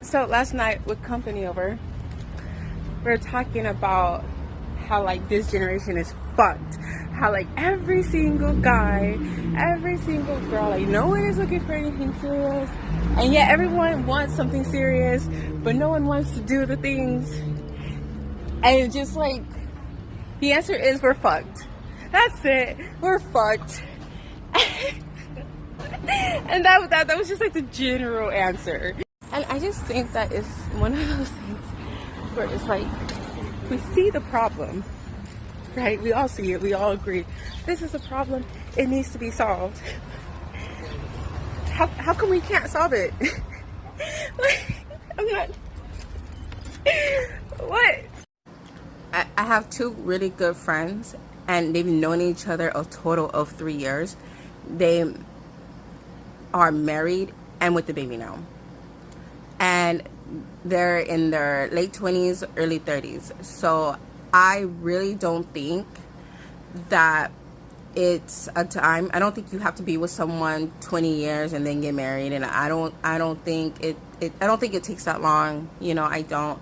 So last night with company over, we are talking about how like this generation is fucked. How like every single guy, every single girl, like no one is looking for anything serious. And yet everyone wants something serious, but no one wants to do the things. And it's just like, the answer is we're fucked. That's it. We're fucked. And that was just like the general answer. And I just think that is one of those things where it's like, we see the problem, right? We all see it. We all agree. This is a problem. It needs to be solved. How come we can't solve it? I'm not. What? I have two really good friends, and they've known each other a total of 3 years. They are married and with the baby now. And they're in their late 20s, early 30s. So I really don't think that it's a time. I don't think you have to be with someone 20 years and then get married. And I don't think it takes that long. You know, I don't.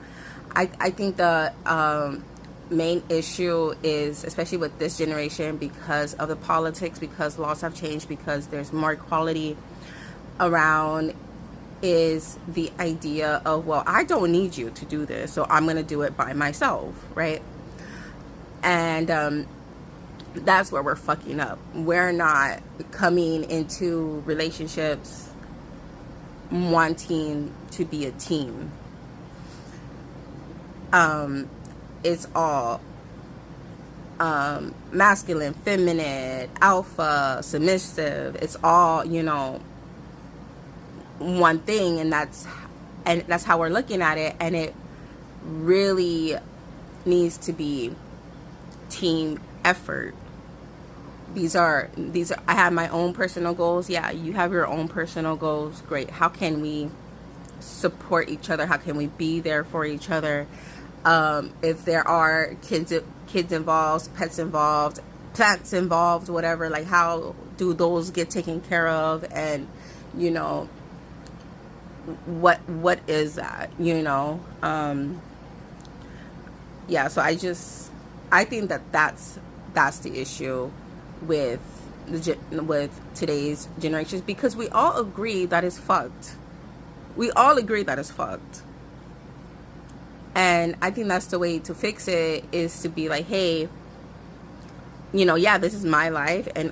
I think the main issue is, especially with this generation, because of the politics, because laws have changed, because there's more equality around, is the idea of, well, I don't need you to do this, so I'm gonna do it by myself, right? And that's where we're fucking up. We're not coming into relationships wanting to be a team. It's all masculine, feminine, alpha, submissive. It's all, you know, one thing, and that's how we're looking at it. And it really needs to be team effort. These are I have my own personal goals. Yeah, you have your own personal goals. Great. How can we support each other? How can we be there for each other? If there are kids involved, pets involved, plants involved, whatever, like how do those get taken care of? And you know, what is that, you know? Yeah, so I think that's the issue with today's generations, because we all agree that it's fucked. We all agree that it's fucked. And I think that's the way to fix it, is to be like, hey, you know, yeah, this is my life, and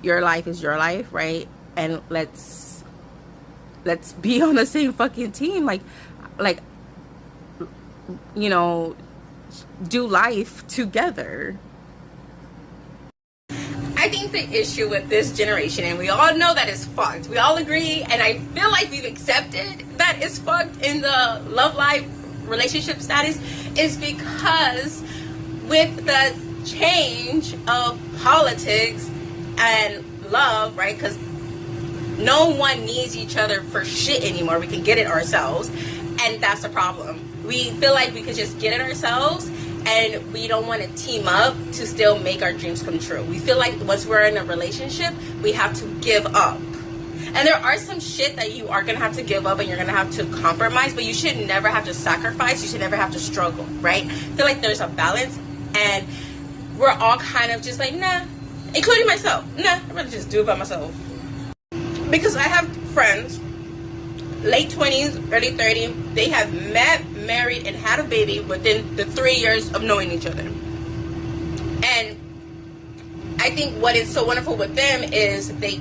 your life is your life, right? And let's be on the same fucking team. Like, you know, do life together. I think the issue with this generation, and we all know that it's fucked. We all agree, and I feel like we've accepted that it's fucked in the love life relationship status, is because with the change of politics and love, right? Because no one needs each other for shit anymore. We can get it ourselves, and that's the problem. We feel like we could just get it ourselves, and we don't want to team up to still make our dreams come true. We feel like once we're in a relationship, we have to give up. And there are some shit that you are going to have to give up, and you're going to have to compromise, but you should never have to sacrifice. You should never have to struggle, right? I feel like there's a balance, and we're all kind of just like, nah, including myself. Nah, I'd rather just do it by myself. Because I have friends, late 20s, early 30s, they have met, married, and had a baby within the 3 years of knowing each other. And I think what is so wonderful with them is they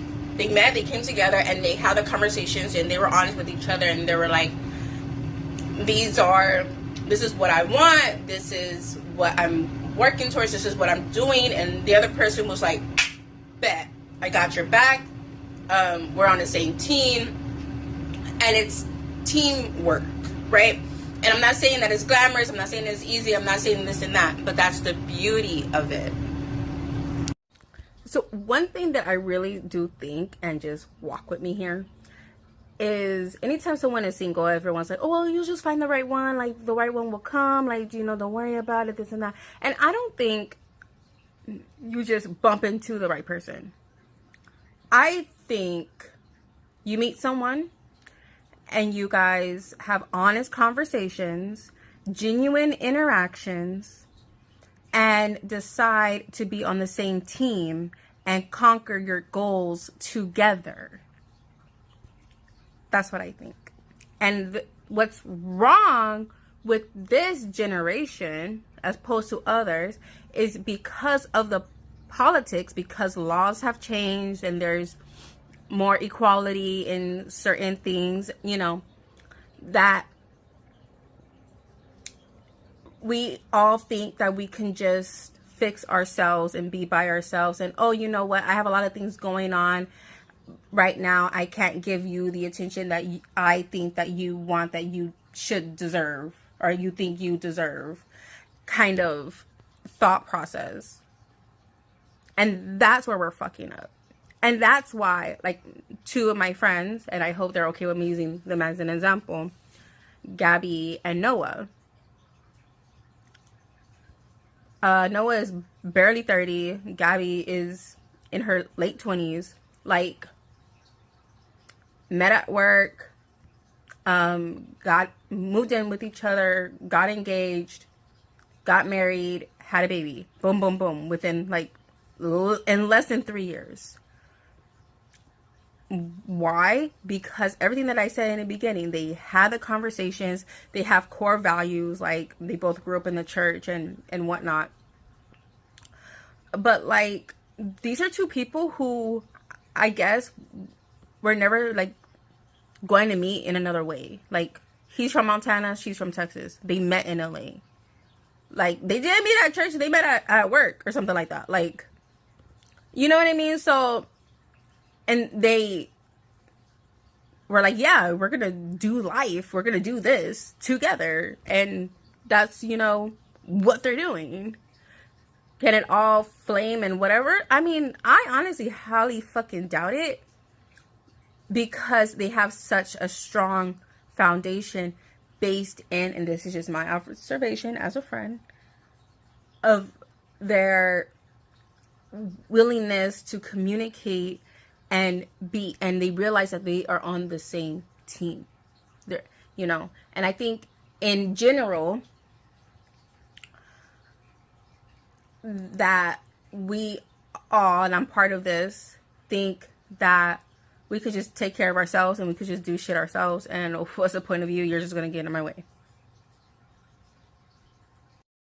met, they came together, and they had the conversations, and they were honest with each other, and they were like, this is what I want, this is what I'm working towards, this is what I'm doing. And the other person was like, bet, I got your back, we're on the same team. And it's teamwork, right? And I'm not saying that it's glamorous, I'm not saying it's easy, I'm not saying this and that, but that's the beauty of it. So one thing that I really do think, and just walk with me here, is anytime someone is single, everyone's like, oh, well, you just find the right one, like the right one will come, like, you know, don't worry about it, this and that. And I don't think you just bump into the right person. I think you meet someone, and you guys have honest conversations, genuine interactions, and decide to be on the same team and conquer your goals together. That's what I think. And what's wrong with this generation as opposed to others is because of the politics, because laws have changed and there's more equality in certain things, you know, that we all think that we can just fix ourselves and be by ourselves. And, oh, you know what? I have a lot of things going on right now. I can't give you the attention that I think that you want, that you should deserve, or you think you deserve, kind of thought process. And that's where we're fucking up. And that's why, like, two of my friends, and I hope they're okay with me using them as an example, Gabby and Noah. Noah is barely 30. Gabby is in her late 20s. Like, met at work, moved in with each other, got engaged, got married, had a baby. Boom, boom, boom. Within, like, in less than 3 years. Why? Because everything that I said in the beginning, they had the conversations, they have core values, like they both grew up in the church and whatnot. But like, these are two people who I guess were never like going to meet in another way. Like, he's from Montana, she's from Texas. They met in LA. Like, they didn't meet at church, they met at work or something like that. Like, you know what I mean? So, and they were like, yeah, we're going to do life. We're going to do this together. And that's, you know, what they're doing. Can it all flame and whatever? I mean, I honestly highly fucking doubt it. Because they have such a strong foundation based in, and this is just my observation as a friend, of their willingness to communicate and they realize that they are on the same team. They're, you know, and I think in general that we all, and I'm part of this, think that we could just take care of ourselves and we could just do shit ourselves, and what's the point of you? You're just gonna get in my way.